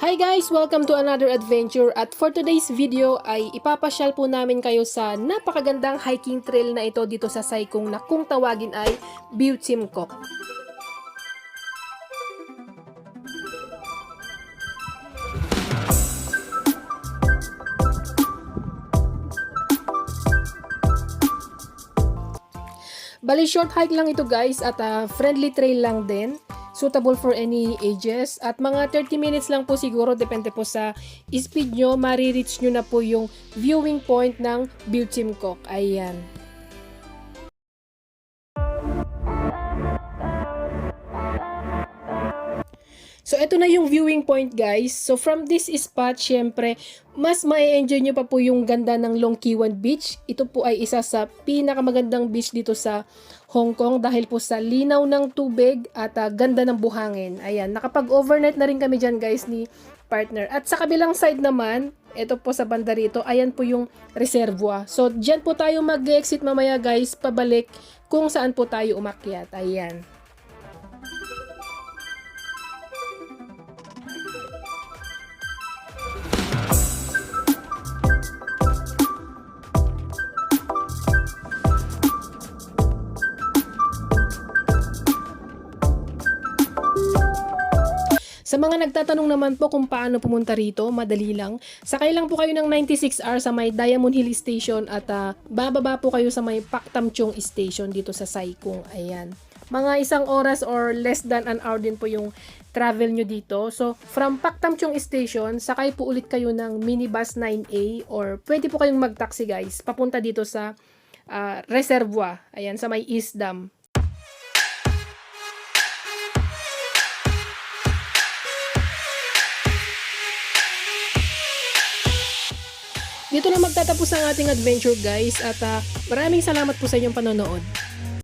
Hi guys! Welcome to another adventure at for today's video ay ipapasyal po namin kayo sa napakagandang hiking trail na ito dito sa Saikong na kung tawagin ay Biutimkok. Bali short hike lang ito guys at friendly trail lang din. Suitable for any ages at mga 30 minutes lang po siguro, depende po sa speed nyo, marireach nyo na po yung viewing point ng Biutimkok. Ayan. So, ito na yung viewing point guys. So, from this spot, syempre, mas ma-enjoy nyo pa po yung ganda ng Longkiwan Beach. Ito po ay isa sa pinakamagandang beach dito sa Hong Kong dahil po sa linaw ng tubig at ganda ng buhangin. Ayan, nakapag-overnight na rin kami dyan guys ni partner. At sa kabilang side naman, ito po sa banda rito, ayan po yung reservoir. So, dyan po tayo mag-exit mamaya guys, pabalik kung saan po tayo umakyat. Ayan. Sa mga nagtatanong naman po kung paano pumunta rito, madali lang. Sakay lang po kayo ng 96R sa may Diamond Hill Station at bababa po kayo sa may Pak Tam Chung Station dito sa Saikong. Ayan. Mga 1 oras or less than an hour din po yung travel nyo dito. So, from Pak Tam Chung Station, sakay po ulit kayo ng minibus 9A or pwede po kayong mag-taxi guys, papunta dito sa reservoir. Ayan, sa may East Dam. Dito na magtatapos ang ating adventure guys at maraming salamat po sa inyong panonood.